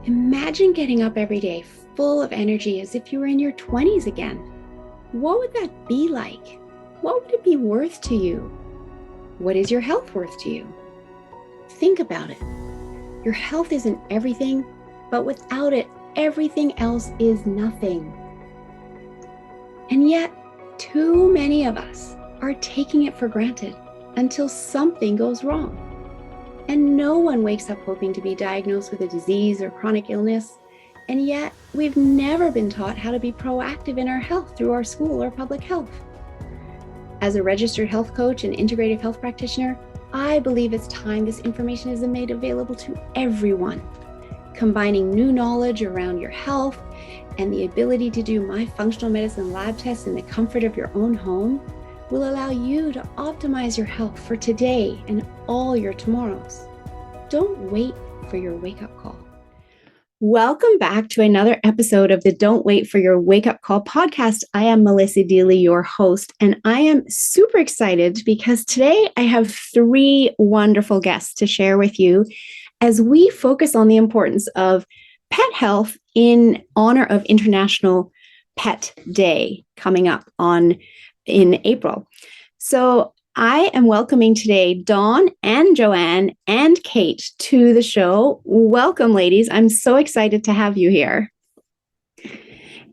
Imagine getting up every day full of energy as if you were in your 20s again. What would that be like? What would it be worth to you? What is your health worth to you? Think about it. Your health isn't everything, but without it, everything else is nothing. And yet, too many of us are taking it for granted until something goes wrong. And no one wakes up hoping to be diagnosed with a disease or chronic illness. And yet, we've never been taught how to be proactive in our health through our school or public health. As a registered health coach and integrative health practitioner, I believe it's time this information is made available to everyone. Combining new knowledge around your health and the ability to do my functional medicine lab tests in the comfort of your own home will allow you to optimize your health for today and all your tomorrows. Don't wait for your wake-up call. Welcome back to another episode of the Don't Wait for Your Wake-Up Call podcast. I am Melissa Deely, your host, and I am super excited because today I have three wonderful guests to share with you as we focus on the importance of pet health in honor of International Pet Day coming up in April. So I am welcoming today Dawn and Joanne and Kate to the show. Welcome, ladies. I'm so excited to have you here.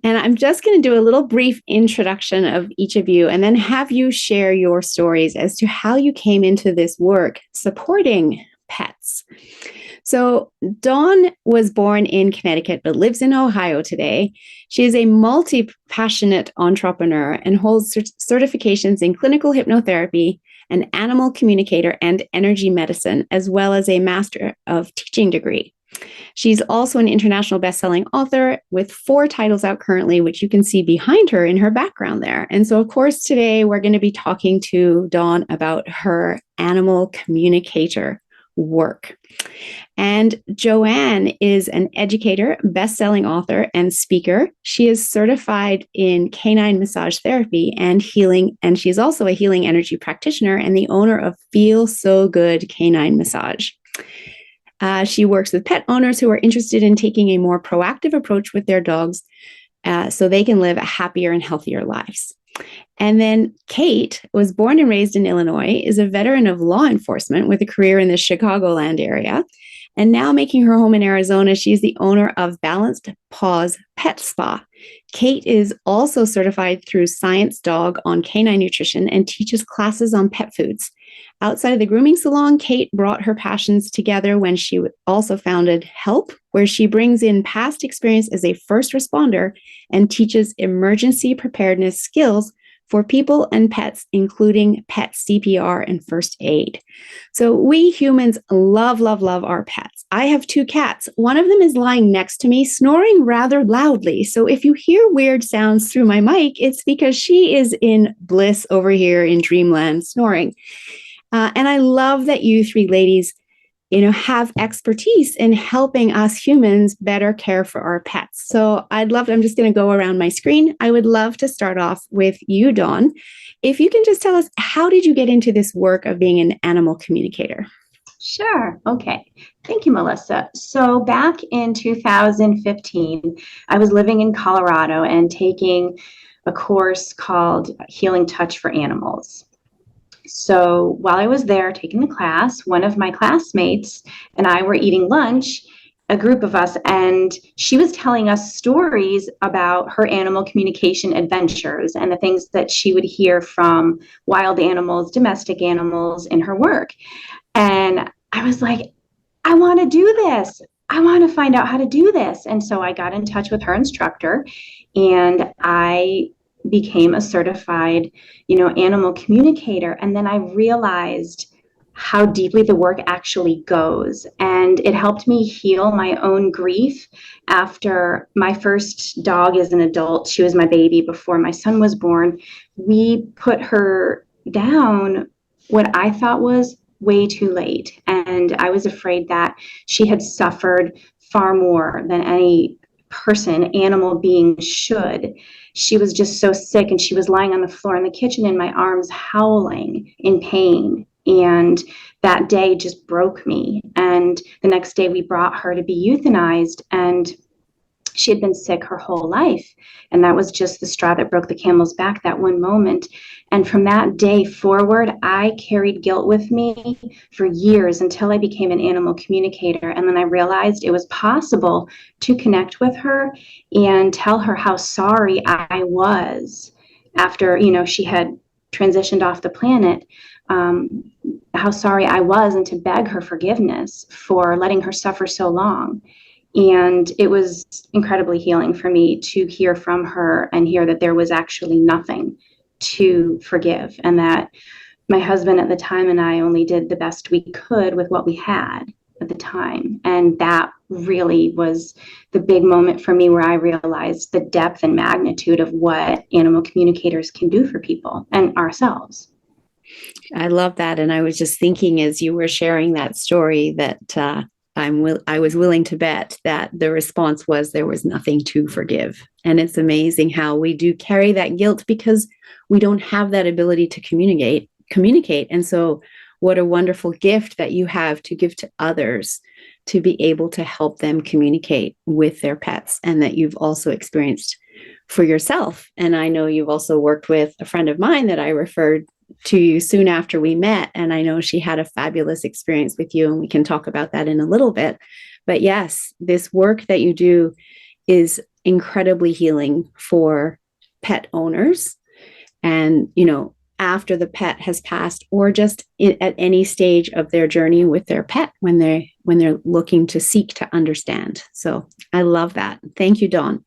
And I'm just going to do a little brief introduction of each of you and then have you share your stories as to how you came into this work supporting pets. So Dawn was born in Connecticut, but lives in Ohio today. She is a multi-passionate entrepreneur and holds certifications in clinical hypnotherapy, an animal communicator, and energy medicine, as well as a Master of Teaching degree. She's also an international best-selling author with 4 titles out currently, which you can see behind her in her background there. And so, of course, today we're going to be talking to Dawn about her animal communicator work. And Joanne is an educator, best-selling author, and speaker. She is certified in canine massage therapy and healing, and she's also a healing energy practitioner and the owner of Feel So Good Canine Massage. She works with pet owners who are interested in taking a more proactive approach with their dogs so they can live happier and healthier lives. And then Kate was born and raised in Illinois, is a veteran of law enforcement with a career in the Chicagoland area. And now making her home in Arizona, she's the owner of Balanced Paws Pet Spa. Kate is also certified through Science Dog on canine nutrition and teaches classes on pet foods. Outside of the grooming salon, Kate brought her passions together when she also founded Help, where she brings in past experience as a first responder and teaches emergency preparedness skills for people and pets, including pet CPR and first aid. So we humans love, love, love our pets. I have 2 cats. One of them is lying next to me, snoring rather loudly. So if you hear weird sounds through my mic, it's because she is in bliss over here in dreamland snoring. And I love that you 3 ladies, have expertise in helping us humans better care for our pets. So I'm just going to go around my screen. I would love to start off with you, Dawn. If you can just tell us, how did you get into this work of being an animal communicator? Sure. Okay. Thank you, Melissa. So back in 2015, I was living in Colorado and taking a course called Healing Touch for Animals. So while I was there taking the class, one of my classmates and I were eating lunch, a group of us, and she was telling us stories about her animal communication adventures and the things that she would hear from wild animals, domestic animals in her work. And I was like, I want to do this. I want to find out how to do this. And so I got in touch with her instructor and I became a certified, animal communicator. And then I realized how deeply the work actually goes. And it helped me heal my own grief after my first dog as an adult. She was my baby before my son was born. We put her down what I thought was way too late. And I was afraid that she had suffered far more than any animal being should. She was just so sick and she was lying on the floor in the kitchen in my arms, howling in pain. And that day just broke me. And the next day we brought her to be euthanized, and she had been sick her whole life. And that was just the straw that broke the camel's back, that one moment. And from that day forward, I carried guilt with me for years until I became an animal communicator. And then I realized it was possible to connect with her and tell her how sorry I was after, she had transitioned off the planet. How sorry I was, and to beg her forgiveness for letting her suffer so long. And it was incredibly healing for me to hear from her and hear that there was actually nothing to forgive, and that my husband at the time and I only did the best we could with what we had at the time. And that really was the big moment for me, where I realized the depth and magnitude of what animal communicators can do for people and ourselves. I love that. And I was just thinking as you were sharing that story that I was willing to bet that the response was there was nothing to forgive. And it's amazing how we do carry that guilt because we don't have that ability to communicate. And so what a wonderful gift that you have to give to others to be able to help them communicate with their pets, and that you've also experienced for yourself. And I know you've also worked with a friend of mine that I referred to you soon after we met. And I know she had a fabulous experience with you, and we can talk about that in a little bit. But yes, this work that you do is incredibly healing for pet owners. And, after the pet has passed, or just at any stage of their journey with their pet, when they're looking to seek to understand. So I love that. Thank you, Dawn.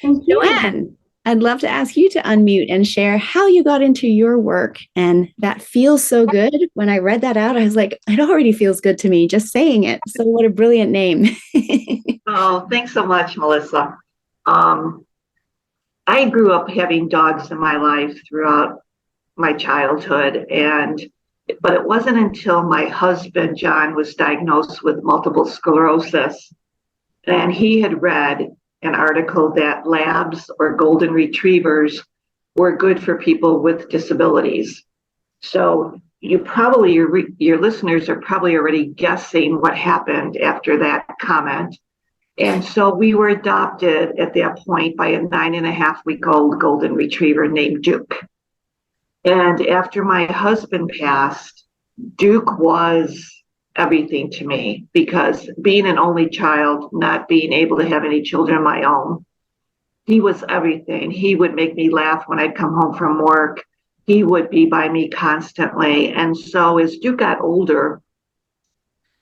Thank you. Joanne, I'd love to ask you to unmute and share how you got into your work. And that feels so good. When I read that out, I was like, it already feels good to me just saying it. So what a brilliant name. Oh, thanks so much, Melissa. I grew up having dogs in my life throughout my childhood, but it wasn't until my husband, John, was diagnosed with multiple sclerosis, and he had read an article that labs or golden retrievers were good for people with disabilities. So your listeners are probably already guessing what happened after that comment. And so we were adopted at that point by a 9.5-week-old golden retriever named Duke. And after my husband passed, Duke was everything to me, because being an only child, not being able to have any children of my own, he was everything. He would make me laugh when I'd come home from work. He would be by me constantly. And so as Duke got older,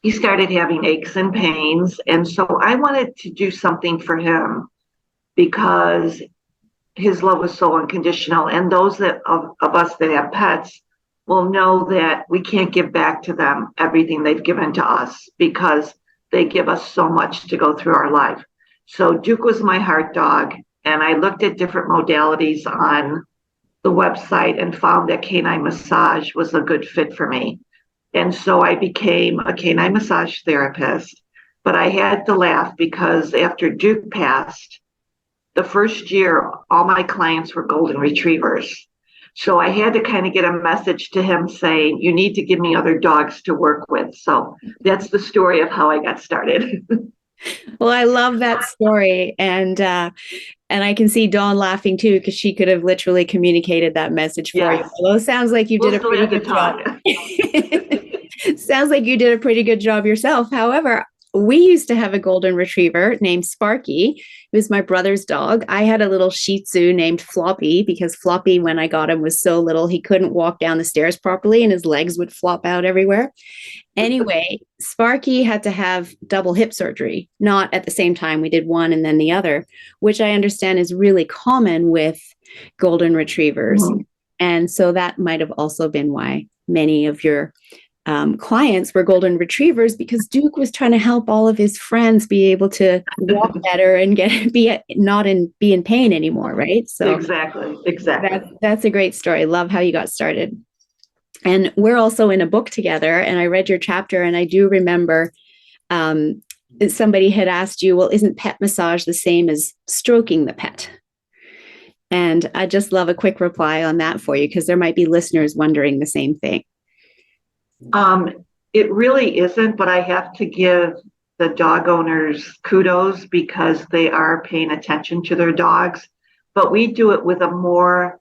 he started having aches and pains. And so I wanted to do something for him, because his love was so unconditional. And those of us that have pets will know that we can't give back to them everything they've given to us, because they give us so much to go through our life. So Duke was my heart dog. And I looked at different modalities on the website and found that canine massage was a good fit for me. And so I became a canine massage therapist. But I had to laugh, because after Duke passed, the first year, all my clients were golden retrievers. So I had to kind of get a message to him saying, you need to give me other dogs to work with. So that's the story of how I got started. Well, I love that story. And I can see Dawn laughing too, because she could have literally communicated that message for you. Although it sounds like you did a pretty good job. Sounds like you did a pretty good job yourself. However, we used to have a golden retriever named Sparky. It was my brother's dog. I had a little Shih Tzu named Floppy, because Floppy, when I got him, was so little he couldn't walk down the stairs properly and his legs would flop out everywhere. Anyway, Sparky had to have double hip surgery. Not at the same time. We did one and then the other, which I understand is really common with golden retrievers. Mm-hmm. And so that might have also been why many of your clients were golden retrievers, because Duke was trying to help all of his friends be able to walk better and be in pain anymore, right? So exactly. That's a great story. Love how you got started. And we're also in a book together, and I read your chapter, and I do remember somebody had asked you, well, isn't pet massage the same as stroking the pet? And I just love a quick reply on that for you, because there might be listeners wondering the same thing. It really isn't, but I have to give the dog owners kudos because they are paying attention to their dogs. But we do it with a more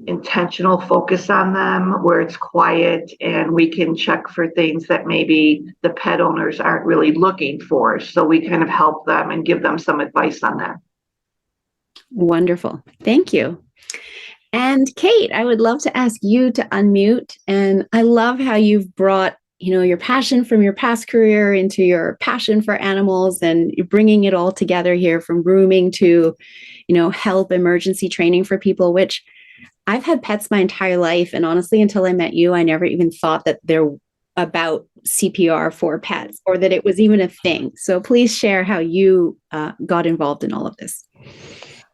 intentional focus on them where it's quiet and we can check for things that maybe the pet owners aren't really looking for. So we kind of help them and give them some advice on that. Wonderful. Thank you. And Kate, I would love to ask you to unmute. And I love how you've brought, your passion from your past career into your passion for animals, and you're bringing it all together here from grooming to, help emergency training for people, which I've had pets my entire life. And honestly, until I met you, I never even thought that there about CPR for pets or that it was even a thing. So please share how you got involved in all of this.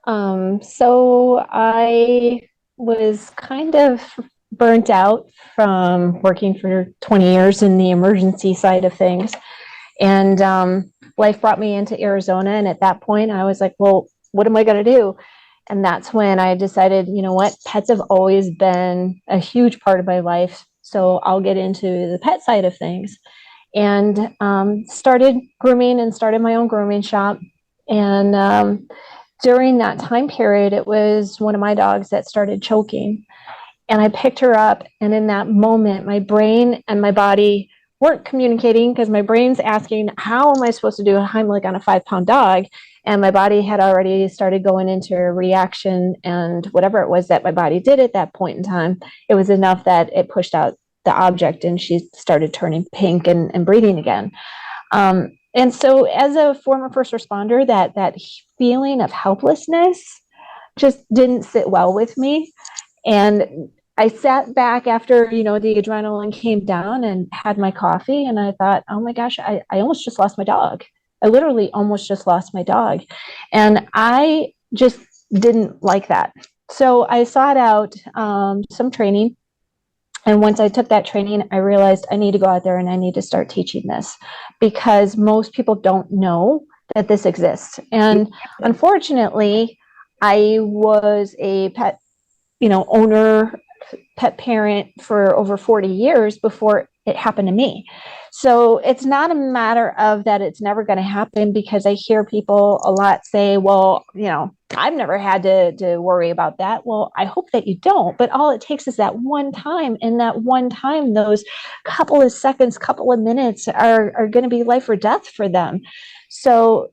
So I was kind of burnt out from working for 20 years in the emergency side of things. And life brought me into Arizona. And at that point, I was like, well, what am I going to do? And that's when I decided, what, pets have always been a huge part of my life. So I'll get into the pet side of things. And started grooming and started my own grooming shop. And during that time period, it was one of my dogs that started choking. And I picked her up. And in that moment, my brain and my body weren't communicating because my brain's asking, how am I supposed to do a Heimlich on a 5-pound dog? And my body had already started going into a reaction, and whatever it was that my body did at that point in time, it was enough that it pushed out the object and she started turning pink and breathing again. And so as a former first responder, that feeling of helplessness just didn't sit well with me. And I sat back after, the adrenaline came down and had my coffee. And I thought, oh my gosh, I almost just lost my dog. I literally almost just lost my dog. And I just didn't like that. So I sought out some training. And once I took that training, I realized I need to go out there and I need to start teaching this, because most people don't know that this exists. And unfortunately, I was a pet, owner, pet parent for over 40 years before it happened to me. So it's not a matter of that it's never going to happen, because I hear people a lot say, well, I've never had to worry about that. Well, I hope that you don't, but all it takes is that one time, and that one time, those couple of seconds, couple of minutes are going to be life or death for them. So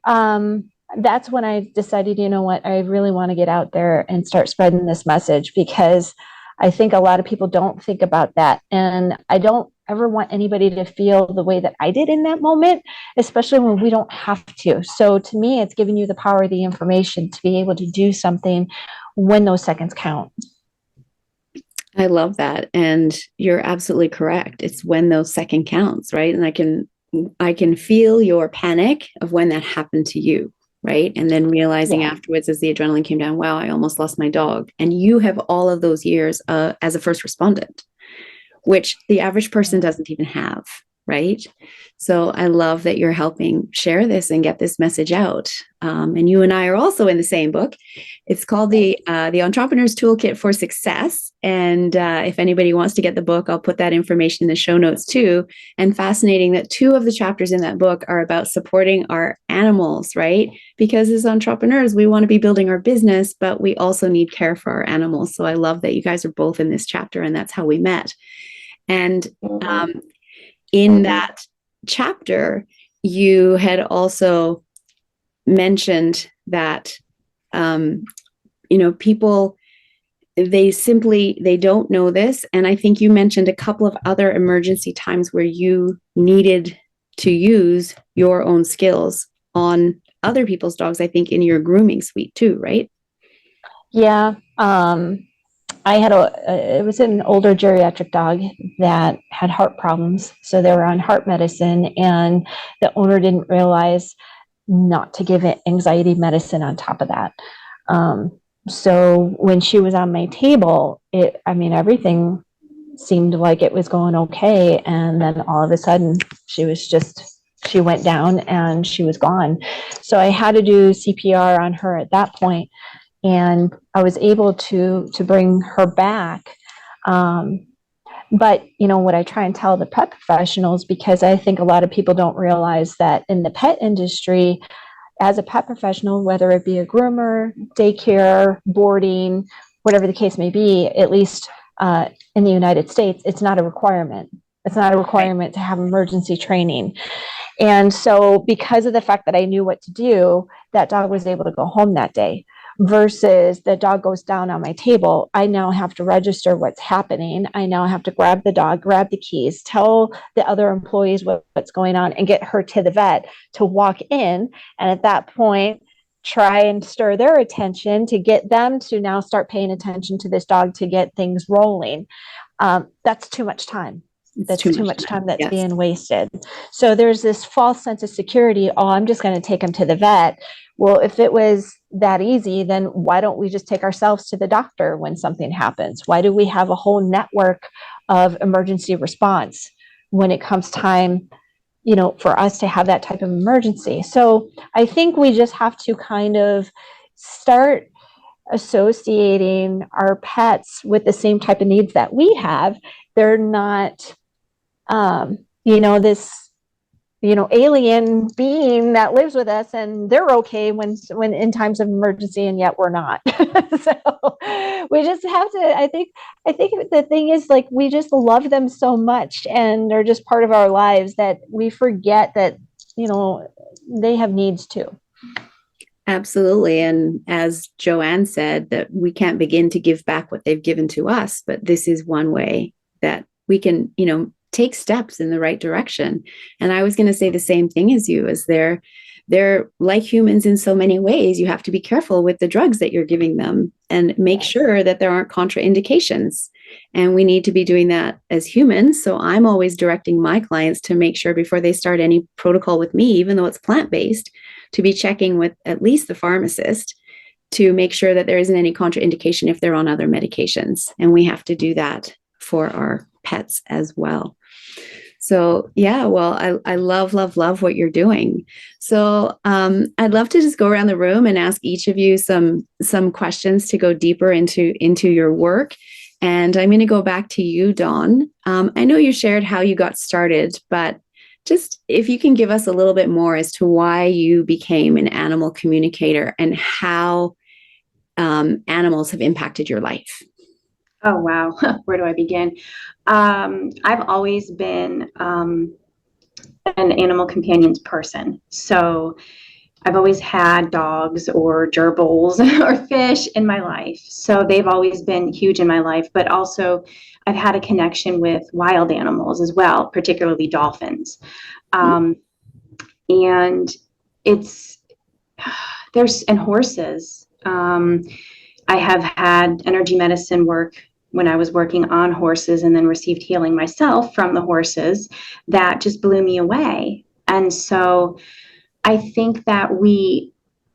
that's when I decided, what, I really want to get out there and start spreading this message, because I think a lot of people don't think about that. And I don't ever want anybody to feel the way that I did in that moment, especially when we don't have to. So to me, it's giving you the power of the information to be able to do something when those seconds count. I love that. And you're absolutely correct. It's when those second counts, right? And I can feel your panic of when that happened to you. Right. And then realizing afterwards, as the adrenaline came down, wow, I almost lost my dog. And you have all of those years as a first respondent, which the average person doesn't even have. Right. So I love that you're helping share this and get this message out. And you and I are also in the same book. It's called the Entrepreneur's Toolkit for Success. And if anybody wants to get the book, I'll put that information in the show notes too. And fascinating that 2 of the chapters in that book are about supporting our animals, right? Because as entrepreneurs, we want to be building our business, but we also need care for our animals. So I love that you guys are both in this chapter, and that's how we met. And in that chapter, you had also mentioned that, people, they don't know this. And I think you mentioned a couple of other emergency times where you needed to use your own skills on other people's dogs, I think in your grooming suite too, right? Yeah. I had it was an older geriatric dog that had heart problems. So they were on heart medicine, and the owner didn't realize not to give it anxiety medicine on top of that. So when she was on my table, everything seemed like it was going okay. And then all of a sudden she went down and she was gone. So I had to do CPR on her at that point. And I was able to bring her back. But, what I try and tell the pet professionals, because I think a lot of people don't realize that in the pet industry, as a pet professional, whether it be a groomer, daycare, boarding, whatever the case may be, at least in the United States, it's not a requirement. It's not a requirement to have emergency training. And so because of the fact that I knew what to do, that dog was able to go home that day. Versus the dog goes down on my table, I now have to register what's happening. I now have to grab the dog, grab the keys, tell the other employees what's going on, and get her to the vet to walk in. And at that point, try and stir their attention to get them to now start paying attention to this dog to get things rolling. That's too much time. That's too much time that's being wasted. So there's this false sense of security. Oh, I'm just going to take him to the vet. Well, if it was that easy, then why don't we just take ourselves to the doctor when something happens? Why do we have a whole network of emergency response when it comes time, for us to have that type of emergency? So I think we just have to kind of start associating our pets with the same type of needs that we have. They're not, this alien being that lives with us, and they're okay when in times of emergency, and yet we're not. So we just have to, I think the thing is, like, we just love them so much, and they're just part of our lives, that we forget that, they have needs too. Absolutely. And as Joanne said, that we can't begin to give back what they've given to us, but this is one way that we can, take steps in the right direction. And I was going to say the same thing as you, as they're like humans in so many ways. You have to be careful with the drugs that you're giving them and make sure that there aren't contraindications. And we need to be doing that as humans. So I'm always directing my clients to make sure before they start any protocol with me, even though it's plant-based, to be checking with at least the pharmacist to make sure that there isn't any contraindication if they're on other medications. And we have to do that for our pets as well. So yeah, well, I love what you're doing. So I'd love to just go around the room and ask each of you some questions to go deeper into your work. And I'm going to go back to you, Dawn. I know you shared how you got started, but just if you can give us a little bit more as to why you became an animal communicator and how animals have impacted your life. Oh, wow. Where do I begin? I've always been an animal companions person. So I've always had dogs or gerbils or fish in my life. So they've always been huge in my life. But also I've had a connection with wild animals as well, particularly dolphins. And and horses. I have had energy medicine work when I was working on horses, and then received healing myself from the horses that just blew me away. And so I think that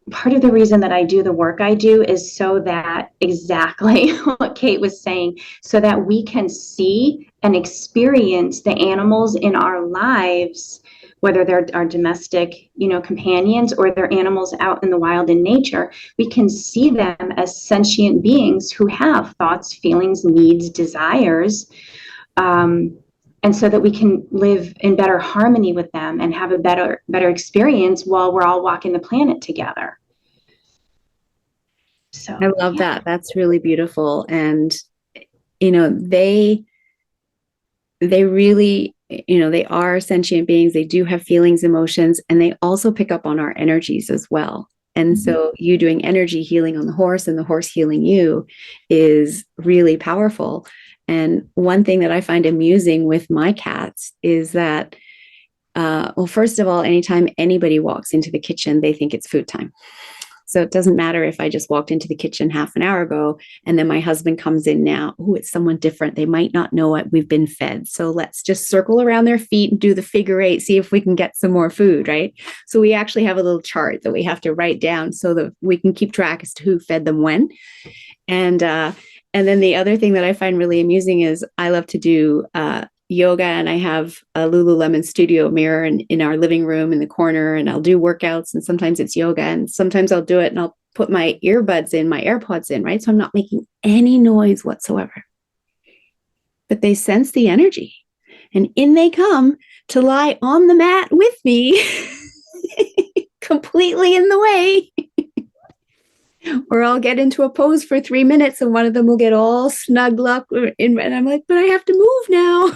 part of the reason that I do the work I do is so that, exactly what Kate was saying, so that we can see and experience the animals in our lives, whether they're our domestic, companions, or they're animals out in the wild in nature. We can see them as sentient beings who have thoughts, feelings, needs, desires, and so that we can live in better harmony with them and have a better experience while we're all walking the planet together. So I love that. That's really beautiful. And, they really, they are sentient beings. They do have feelings, emotions, and they also pick up on our energies as well. And so you doing energy healing on the horse and the horse healing you is really powerful. And one thing that I find amusing with my cats is that, well, first of all, anytime anybody walks into the kitchen, they think it's food time. So it doesn't matter if I just walked into the kitchen half an hour ago and then my husband comes in now. Oh, it's someone different. They might not know what we've been fed. So let's just circle around their feet and do the figure eight, see if we can get some more food, right? So we actually have a little chart that we have to write down so that we can keep track as to who fed them when. And then the other thing that I find really amusing is I love to do yoga, and I have a Lululemon studio mirror in our living room in the corner, and I'll do workouts, and sometimes it's yoga, and sometimes I'll do it and I'll put my earbuds in, my AirPods in, right? So I'm not making any noise whatsoever. but they sense the energy. And in they come to lie on the mat with me, completely in the way. Or I'll get into a pose for 3 minutes and one of them will get all snuggled up. And I'm like, but I have to move now.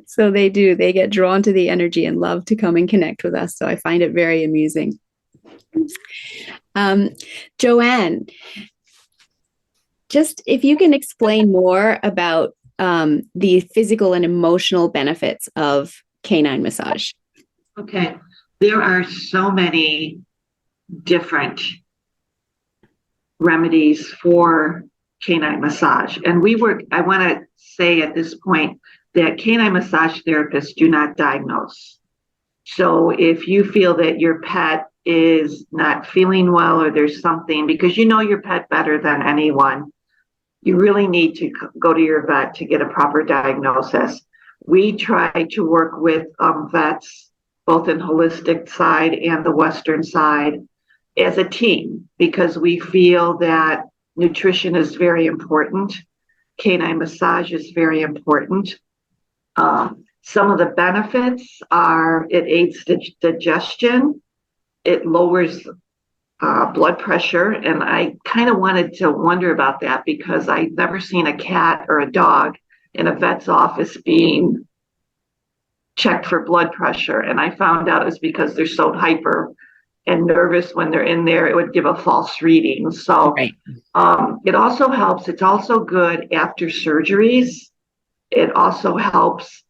So they do. They get drawn to the energy and love to come and connect with us. So I find it very amusing. Joanne, just if you can explain more about the physical and emotional benefits of canine massage. Okay. There are so many different remedies for canine massage. And I want to say at this point that canine massage therapists do not diagnose. So if you feel that your pet is not feeling well or there's something, because you know your pet better than anyone, you really need to go to your vet to get a proper diagnosis. We try to work with vets, both in holistic side and the Western side, as a team, because we feel that nutrition is very important. Canine massage is very important. Some of the benefits are it aids digestion, it lowers blood pressure, and I kind of wanted to wonder about that because I've never seen a cat or a dog in a vet's office being checked for blood pressure, and I found out it's because they're so hyper and nervous when they're in there, it would give a false reading. So right. It also helps. It's also good after surgeries. It also helps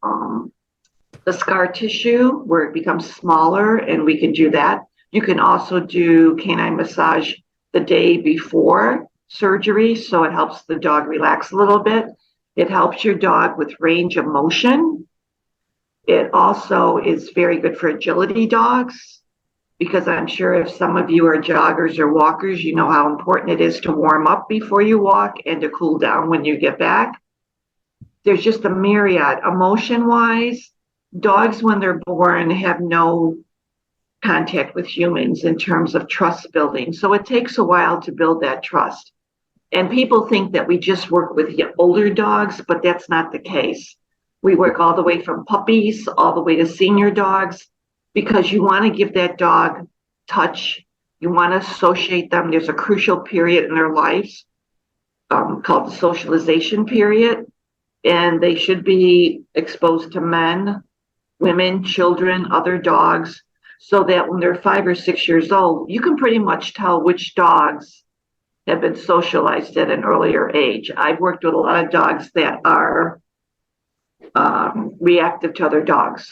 the scar tissue where it becomes smaller, and we can do that. You can also do canine massage the day before surgery, so it helps the dog relax a little bit. It helps your dog with range of motion. It also is very good for agility dogs, because I'm sure if some of you are joggers or walkers, you know how important it is to warm up before you walk and to cool down when you get back. There's just a myriad. Emotion-wise, dogs, when they're born, have no contact with humans in terms of trust building. So it takes a while to build that trust. And people think that we just work with older dogs, but that's not the case. We work all the way from puppies all the way to senior dogs, because you want to give that dog touch. You want to associate them. There's a crucial period in their lives called the socialization period, and they should be exposed to men, women, children, other dogs, so that when they're 5 or 6 years old, you can pretty much tell which dogs have been socialized at an earlier age. I've worked with a lot of dogs that are reactive to other dogs.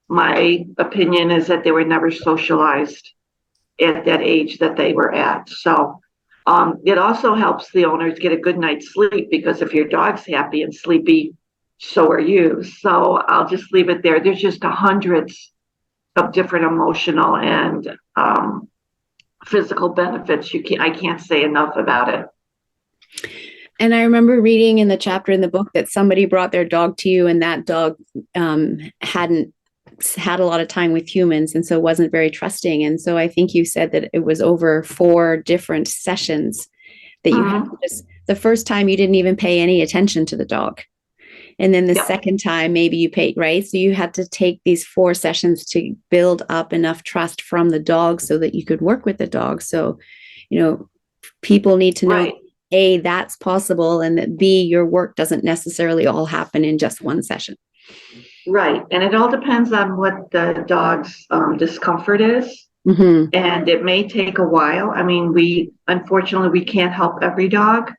My opinion is that they were never socialized at that age that they were at. So it also helps the owners get a good night's sleep, because if your dog's happy and sleepy, so are you. So I'll just leave it there. There's just hundreds of different emotional and physical benefits. I can't say enough about it. And I remember reading in the chapter in the book that somebody brought their dog to you, and that dog hadn't had a lot of time with humans, and so wasn't very trusting. And so I think you said that it was over 4 different sessions that you had to just, the first time you didn't even pay any attention to the dog. And then the second time, maybe you paid, right? So you had to take these 4 sessions to build up enough trust from the dog so that you could work with the dog. So, people need to know, A, that's possible, and that B, your work doesn't necessarily all happen in just one session. Right. And it all depends on what the dog's discomfort is. Mm-hmm. And it may take a while. I mean, unfortunately, we can't help every dog.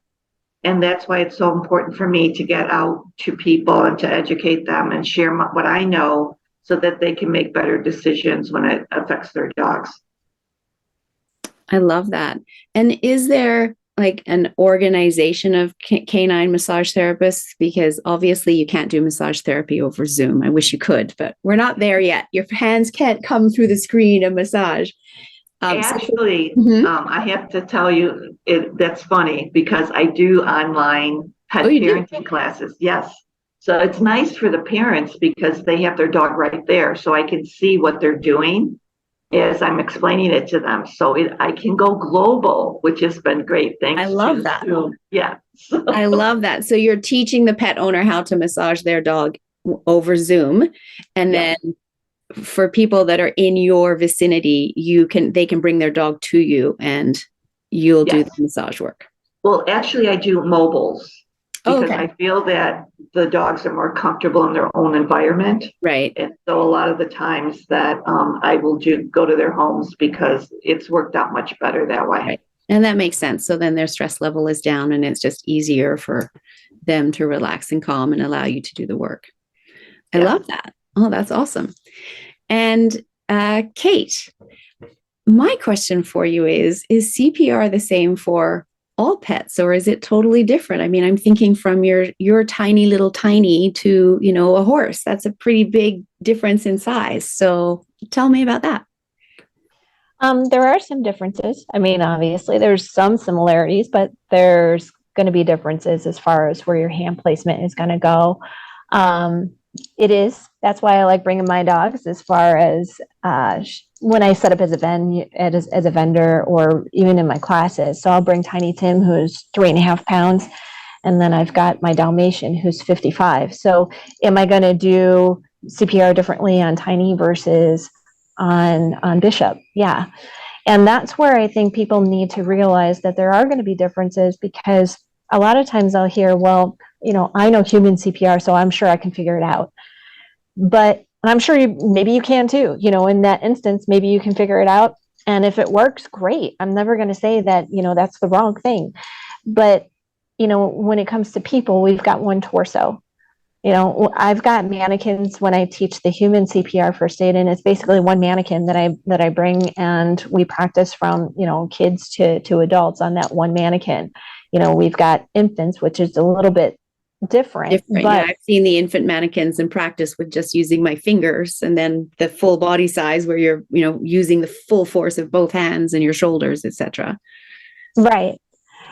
And that's why it's so important for me to get out to people and to educate them and share what I know, so that they can make better decisions when it affects their dogs. I love that. And is there like an organization of canine massage therapists? Because obviously you can't do massage therapy over Zoom. I wish you could, but we're not there yet. Your hands can't come through the screen and massage. Actually, I have to tell you, that's funny, because I do online pet parenting classes. Yes. So it's nice for the parents because they have their dog right there. So I can see what they're doing. as I'm explaining it to them. So I can go global, which has been great. Thanks. I love that. Yeah. I love that. So you're teaching the pet owner how to massage their dog over Zoom. And then for people that are in your vicinity, they can bring their dog to you and you'll do the massage work. Well, actually I do mobiles because I feel that the dogs are more comfortable in their own environment. Right. And so a lot of the times that I will go to their homes because it's worked out much better that way. Right. And that makes sense. So then their stress level is down and it's just easier for them to relax and calm and allow you to do the work. I love that. Oh, that's awesome. And Kate, my question for you is CPR the same for all pets, or is it totally different? I mean, I'm thinking from your tiny little tiny to, a horse. That's a pretty big difference in size. So tell me about that. There are some differences. I mean, obviously there's some similarities, but there's going to be differences as far as where your hand placement is going to go. That's why I like bringing my dogs as far as when I set up as a vendor or even in my classes. So I'll bring Tiny Tim, who's 3.5 pounds. And then I've got my Dalmatian, who's 55. So am I going to do CPR differently on Tiny versus on Bishop? Yeah. And that's where I think people need to realize that there are going to be differences, because a lot of times I'll hear, well, I know human CPR, so I'm sure I can figure it out. But I'm sure maybe you can too. In that instance, maybe you can figure it out. And if it works, great. I'm never going to say that, that's the wrong thing. But, when it comes to people, we've got one torso. I've got mannequins when I teach the human CPR first aid, and it's basically one mannequin that I bring, and we practice from, kids to adults on that one mannequin. We've got infants, which is a little bit different. But yeah, I've seen the infant mannequins in practice with just using my fingers, and then the full body size where you're, using the full force of both hands and your shoulders, etc. Right.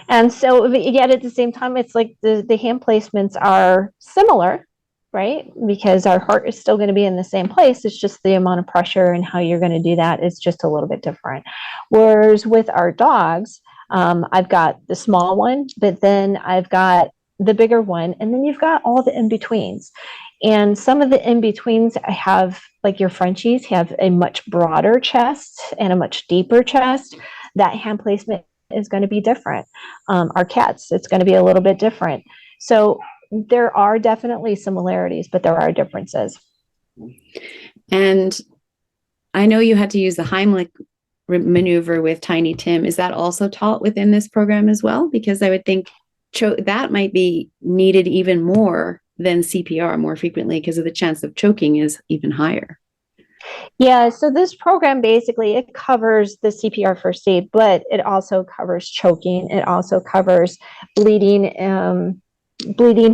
And so yet at the same time, it's like the hand placements are similar, right? Because our heart is still going to be in the same place. It's just the amount of pressure and how you're going to do that is just a little bit different. Whereas with our dogs, I've got the small one, but then I've got the bigger one, and then you've got all the in-betweens. And some of the in-betweens I have, like your Frenchies, have a much broader chest and a much deeper chest. That hand placement is going to be different. Our cats, it's going to be a little bit different. So there are definitely similarities, but there are differences. And I know you had to use the Heimlich maneuver with Tiny Tim. Is that also taught within this program as well? Because I would think that might be needed even more than CPR more frequently, because of the chance of choking is even higher. Yeah, so this program basically, it covers the CPR first aid, but it also covers choking. It also covers bleeding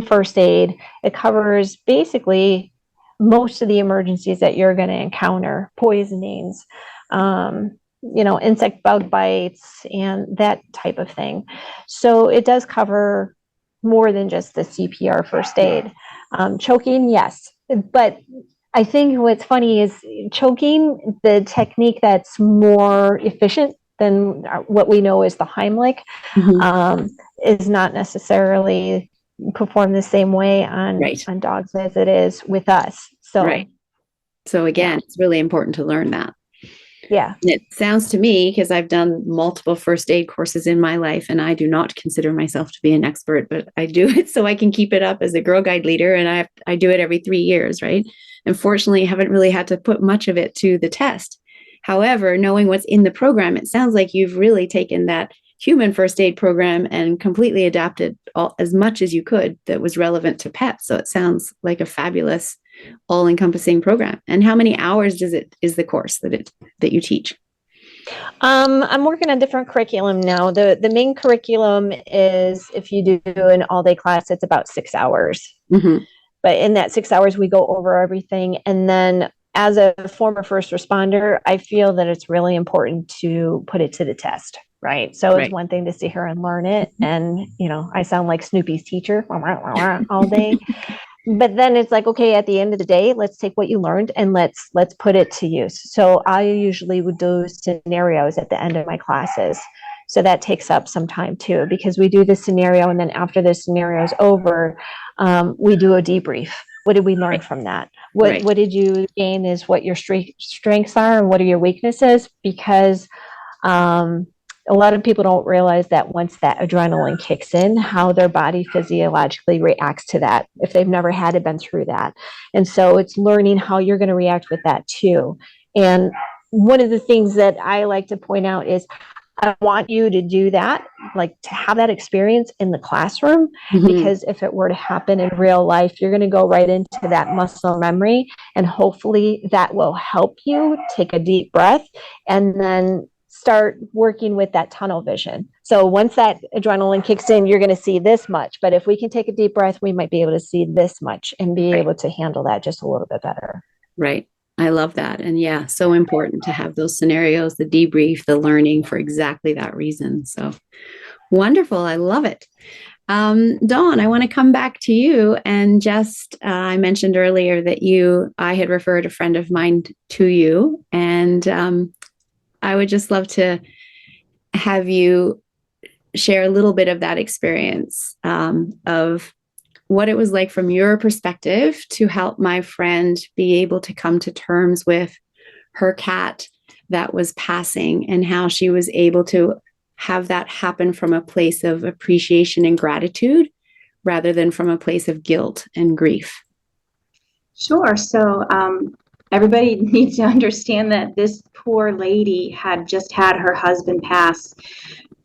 first aid. It covers basically most of the emergencies that you're going to encounter, poisonings, insect bug bites, and that type of thing. So it does cover more than just the CPR first aid. Choking, yes, but I think what's funny is choking, the technique that's more efficient than what we know is the Heimlich, is not necessarily performed the same way on dogs as it is with us. So again, it's really important to learn that. Yeah. And it sounds to me, because I've done multiple first aid courses in my life, and I do not consider myself to be an expert, but I do it so I can keep it up as a Girl Guide leader, and I do it every 3 years, right? Unfortunately, I haven't really had to put much of it to the test. However, knowing what's in the program, it sounds like you've really taken that human first aid program and completely adapted as much as you could that was relevant to pets. So it sounds like a fabulous, all-encompassing program. And how many hours is the course that you teach? I'm working on different curriculum now. The main curriculum is, if you do an all-day class, it's about 6 hours. But in that 6 hours, we go over everything. And then as a former first responder, I feel that it's really important to put it to the test, right? So it's one thing to sit here and learn it. And, I sound like Snoopy's teacher all day. but then it's like, okay, at the end of the day, let's take what you learned and let's put it to use. So I usually would do scenarios at the end of my classes. So that takes up some time too, because we do the scenario, and then after the scenario is over, we do a debrief. What did we learn from that? What did you gain is what your strengths are and what are your weaknesses? Because a lot of people don't realize that once that adrenaline kicks in, how their body physiologically reacts to that if they've never had it, been through that. And so it's learning how you're going to react with that too. And one of the things that I like to point out is I want you to do that, like to have that experience in the classroom, because if it were to happen in real life, you're going to go right into that muscle memory, and hopefully that will help you take a deep breath and then start working with that tunnel vision. So once that adrenaline kicks in, you're going to see this much, but if we can take a deep breath, we might be able to see this much and be able to handle that just a little bit better. Right. I love that. And yeah, so important to have those scenarios, the debrief, the learning for exactly that reason. So wonderful. I love it. Dawn, I want to come back to you and just, I mentioned earlier that I had referred a friend of mine to you, and I would just love to have you share a little bit of that experience of what it was like from your perspective to help my friend be able to come to terms with her cat that was passing, and how she was able to have that happen from a place of appreciation and gratitude rather than from a place of guilt and grief. Sure. So everybody needs to understand that this poor lady had just had her husband pass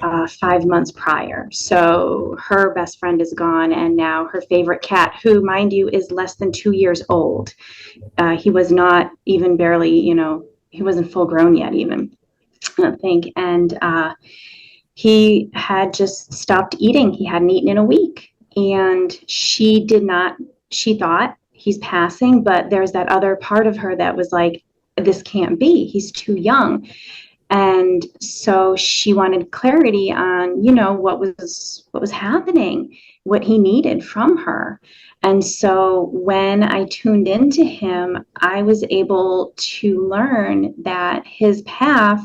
5 months prior. So her best friend is gone, and now her favorite cat, who, mind you, is less than 2 years old. He was not even barely, he wasn't full grown yet, even, I don't think. And he had just stopped eating. He hadn't eaten in a week. And she thought he's passing, but there's that other part of her that was like, this can't be. He's too young. And so she wanted clarity on, what was happening, what he needed from her. And so when I tuned into him, I was able to learn that his path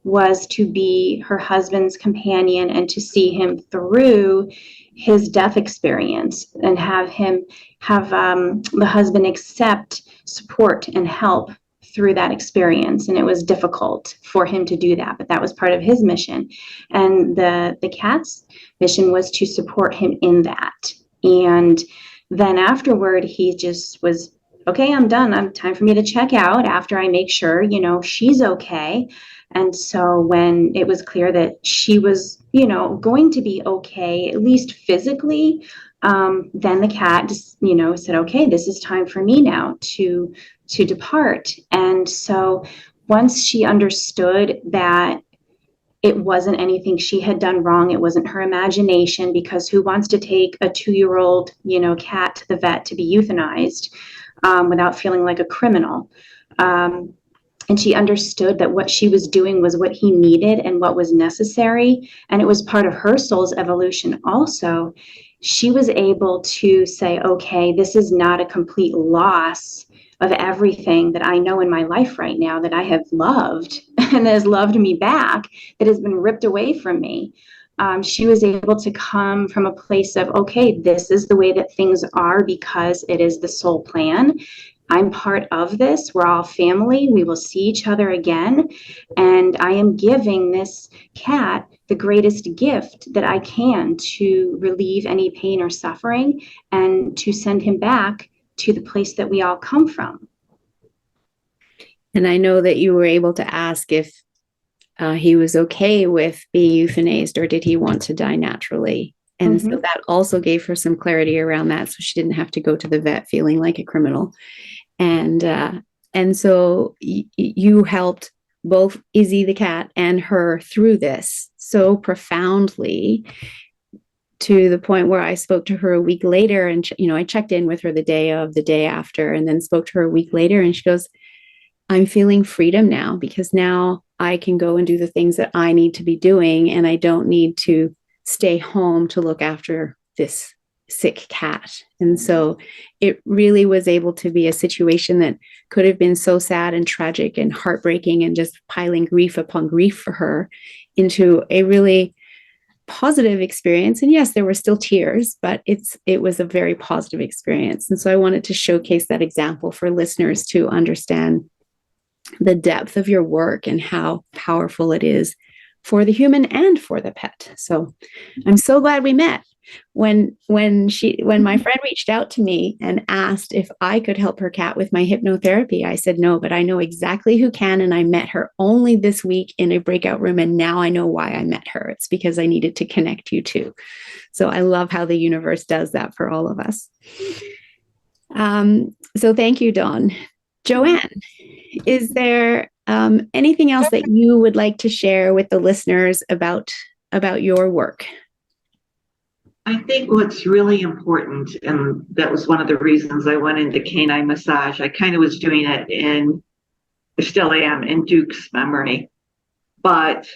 was to be her husband's companion and to see him through his death experience, and have the husband accept support and help through that experience. And it was difficult for him to do that, but that was part of his mission. And the cat's mission was to support him in that. And then afterward, he just was, okay, I'm done. Time for me to check out after I make sure, she's okay. And so when it was clear that she was, going to be okay, at least physically, then the cat just, said, okay, this is time for me now to depart. And so once she understood that it wasn't anything she had done wrong, it wasn't her imagination, because who wants to take a 2-year-old, cat to the vet to be euthanized without feeling like a criminal? And she understood that what she was doing was what he needed and what was necessary. And it was part of her soul's evolution also. She was able to say, okay, this is not a complete loss of everything that I know in my life right now that I have loved and that has loved me back, that has been ripped away from me. She was able to come from a place of, okay, this is the way that things are because it is the soul plan. I'm part of this. We're all family. We will see each other again. And I am giving this cat the greatest gift that I can to relieve any pain or suffering and to send him back to the place that we all come from. And I know that you were able to ask if he was okay with being euthanized, or did he want to die naturally? And so that also gave her some clarity around that, so she didn't have to go to the vet feeling like a criminal. And so you helped both Izzy the cat and her through this so profoundly, to the point where I spoke to her a week later, and I checked in with her the day after, and then spoke to her a week later, and she goes, I'm feeling freedom now, because now I can go and do the things that I need to be doing, and I don't need to stay home to look after this sick cat. And so it really was able to be a situation that could have been so sad and tragic and heartbreaking and just piling grief upon grief for her into a really positive experience. And yes, there were still tears, but it was a very positive experience. And so I wanted to showcase that example for listeners to understand the depth of your work and how powerful it is for the human and for the pet. So I'm so glad we met. When my friend reached out to me and asked if I could help her cat with my hypnotherapy, I said no, but I know exactly who can. And I met her only this week in a breakout room. And now I know why I met her. It's because I needed to connect you two. So I love how the universe does that for all of us. So thank you, Dawn. Joanne, is there anything else that you would like to share with the listeners about your work? I think what's really important, and that was one of the reasons I went into canine massage. I kind of was doing it I still am, in Duke's memory. But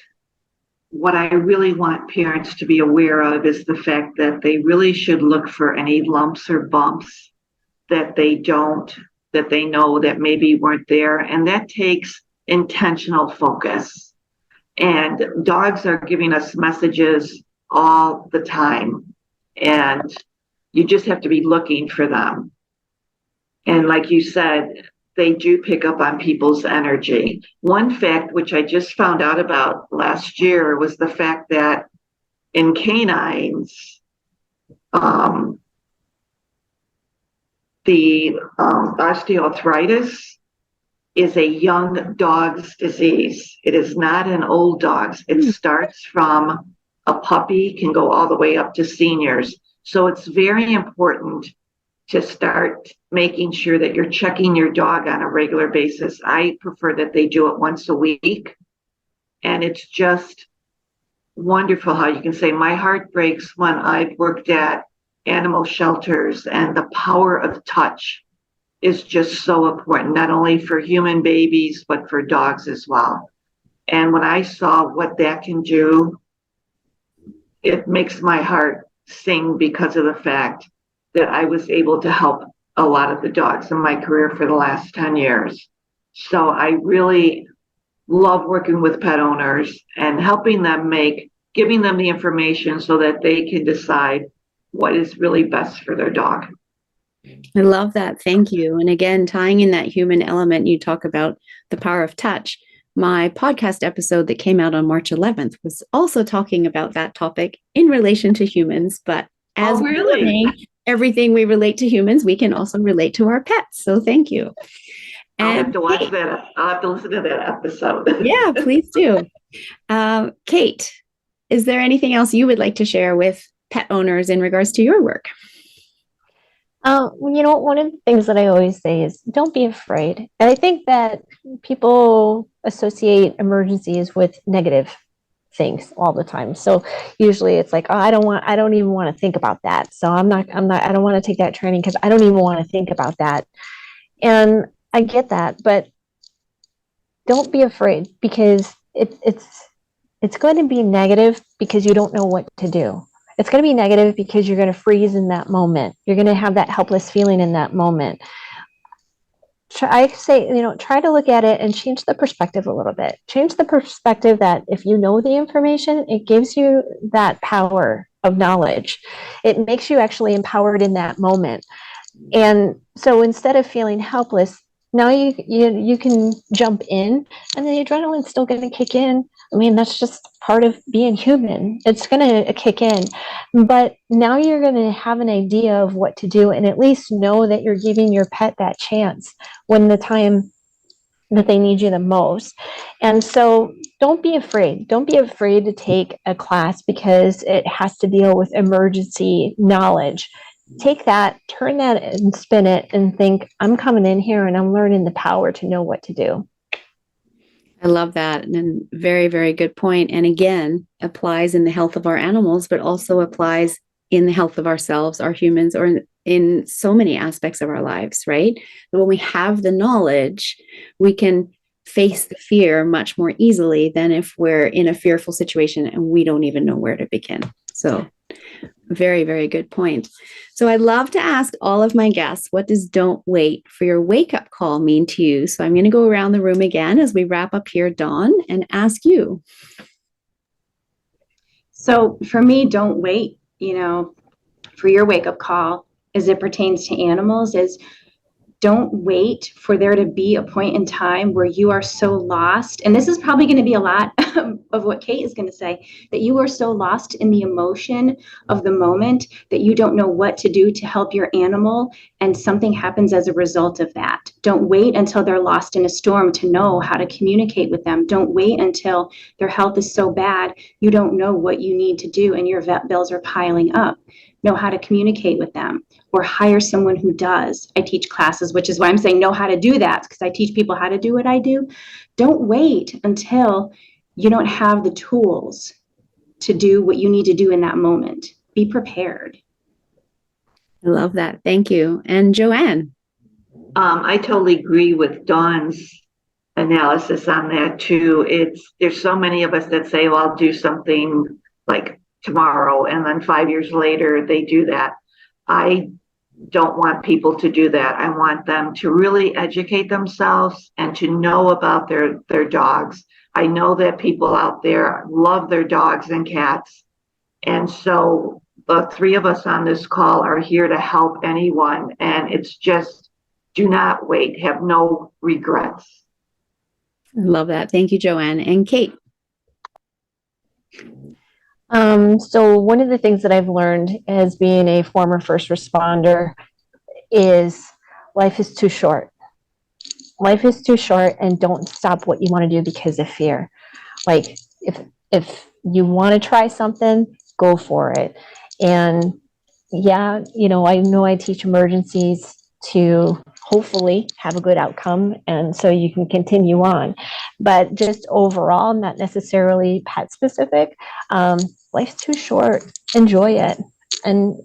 what I really want parents to be aware of is the fact that they really should look for any lumps or bumps that they know that maybe weren't there. And that takes intentional focus. And dogs are giving us messages all the time. And you just have to be looking for them. And like you said, they do pick up on people's energy. One fact, which I just found out about last year, was the fact that in canines, the osteoarthritis is a young dog's disease. It is not an old dog's. It starts from a puppy, can go all the way up to seniors. So it's very important to start making sure that you're checking your dog on a regular basis. I prefer that they do it once a week. And it's just wonderful how you can say, my heart breaks when I've worked at animal shelters, and the power of touch is just so important, not only for human babies, but for dogs as well. And when I saw what that can do, it makes my heart sing, because of the fact that I was able to help a lot of the dogs in my career for the last 10 years. So I really love working with pet owners and helping them giving them the information so that they can decide what is really best for their dog. I love that. Thank you. And again, tying in that human element, you talk about the power of touch. My podcast episode that came out on March 11th was also talking about that topic in relation to humans. But as everything we relate to humans, we can also relate to our pets. So thank you. And I'll have to watch that. I'll have to listen to that episode. Yeah, please do. Kate, is there anything else you would like to share with pet owners in regards to your work? One of the things that I always say is don't be afraid. And I think that people associate emergencies with negative things all the time. So usually it's like, oh, I don't even want to think about that. So I don't want to take that training because I don't even want to think about that. And I get that, but don't be afraid, because it's going to be negative because you don't know what to do. It's going to be negative because you're going to freeze in that moment. You're going to have that helpless feeling in that moment. I say, try to look at it and change the perspective a little bit. Change the perspective that if you know the information, it gives you that power of knowledge. It makes you actually empowered in that moment. And so instead of feeling helpless, now you can jump in, and the adrenaline's still going to kick in. I mean, that's just part of being human. It's going to kick in. But now you're going to have an idea of what to do, and at least know that you're giving your pet that chance when the time that they need you the most. And so don't be afraid. Don't be afraid to take a class because it has to deal with emergency knowledge. Take that, turn that and spin it and think, I'm coming in here and I'm learning the power to know what to do. I love that. And very, very good point. And again, applies in the health of our animals, but also applies in the health of ourselves, our humans, or in so many aspects of our lives, right? But when we have the knowledge, we can face the fear much more easily than if we're in a fearful situation and we don't even know where to begin. So Very, very good point. So I'd love to ask all of my guests, what does don't wait for your wake-up call mean to you? So I'm going to go around the room again as we wrap up here, Dawn, and ask you. So for me, don't wait, for your wake-up call as it pertains to animals is don't wait for there to be a point in time where you are so lost. And this is probably going to be a lot of what Kate is going to say, that you are so lost in the emotion of the moment that you don't know what to do to help your animal, and something happens as a result of that. Don't wait until they're lost in a storm to know how to communicate with them. Don't wait until their health is so bad you don't know what you need to do and your vet bills are piling up. Know how to communicate with them, or hire someone who does. I teach classes, which is why I'm saying know how to do that, because I teach people how to do what I do. Don't wait until you don't have the tools to do what you need to do in that moment. Be prepared. I love that. Thank you. And Joanne. I totally agree with Dawn's analysis on that too. There's so many of us that say, well, I'll do something like tomorrow, and then 5 years later they do that. I don't want people to do that. I want them to really educate themselves and to know about their dogs. I know that people out there love their dogs and cats. And so the three of us on this call are here to help anyone. And it's just, do not wait, have no regrets. I love that. Thank you, Joanne. And Kate. So one of the things that I've learned as being a former first responder is life is too short. Life is too short, and don't stop what you want to do because of fear. Like if you want to try something, go for it. And yeah, I know I teach emergencies to hopefully have a good outcome, and so you can continue on. But just overall, not necessarily pet specific, life's too short. Enjoy it, and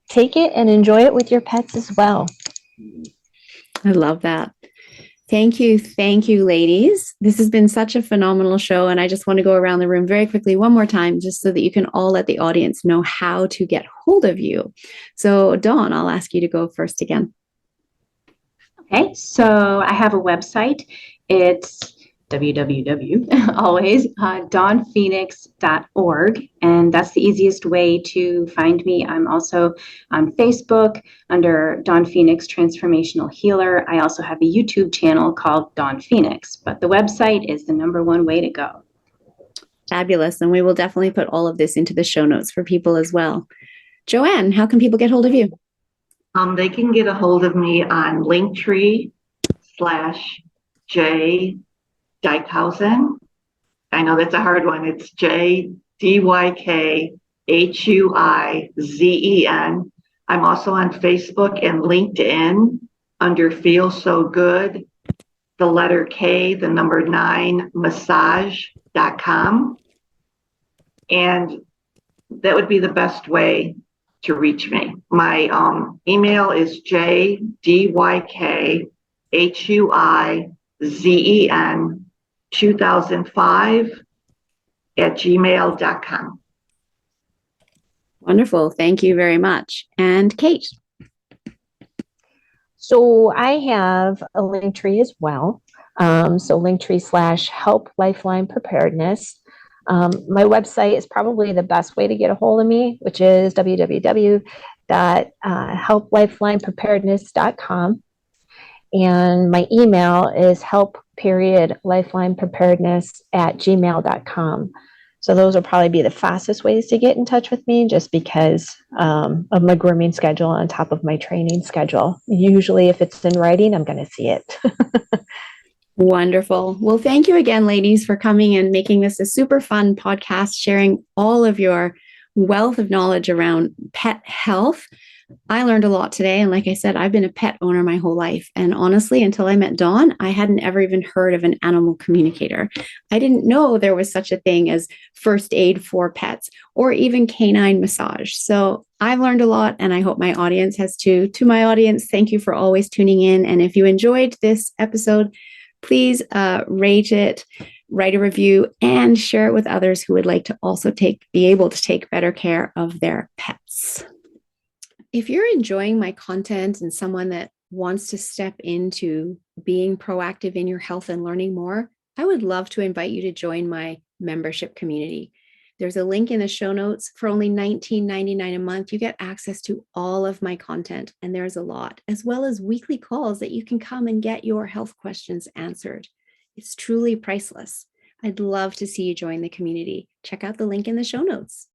take it and enjoy it with your pets as well. I love that. Thank you, ladies. This has been such a phenomenal show, and I just want to go around the room very quickly one more time, just so that you can all let the audience know how to get hold of you. So Dawn, I'll ask you to go first again. Okay, so I have a website. It's www.dawnphoenix.org, and that's the easiest way to find me. I'm also on Facebook under Dawn Phoenix Transformational Healer. I also have a YouTube channel called Dawn Phoenix, but the website is the number one way to go. Fabulous, and we will definitely put all of this into the show notes for people as well. Joanne, how can people get hold of you? They can get a hold of me on Linktree/J Dykhuizen. I know that's a hard one. It's JDYKHUIZEN. I'm also on Facebook and LinkedIn under Feel So Good, the letter K, the number 9, massage.com. And that would be the best way to reach me. My email is JDYKHUIZEN2005@gmail.com. Wonderful. Thank you very much. And Kate. So I have a Linktree as well. So Linktree/Help Lifeline Preparedness. My website is probably the best way to get a hold of me, which is www.helplifelinepreparedness.com. And my email is help.lifelinepreparedness@gmail.com. So those will probably be the fastest ways to get in touch with me, just because of my grooming schedule on top of my training schedule. Usually if it's in writing, I'm going to see it. Wonderful. Well, thank you again, ladies, for coming and making this a super fun podcast, sharing all of your wealth of knowledge around pet health. I learned a lot today. And like I said, I've been a pet owner my whole life. And honestly, until I met Dawn, I hadn't ever even heard of an animal communicator. I didn't know there was such a thing as first aid for pets or even canine massage. So I've learned a lot, and I hope my audience has too. To my audience, thank you for always tuning in. And if you enjoyed this episode, please rate it, write a review, and share it with others who would like to also be able to take better care of their pets. If you're enjoying my content and someone that wants to step into being proactive in your health and learning more, I would love to invite you to join my membership community. There's a link in the show notes. For only $19.99 a month, you get access to all of my content, and there's a lot, as well as weekly calls that you can come and get your health questions answered. It's truly priceless. I'd love to see you join the community. Check out the link in the show notes.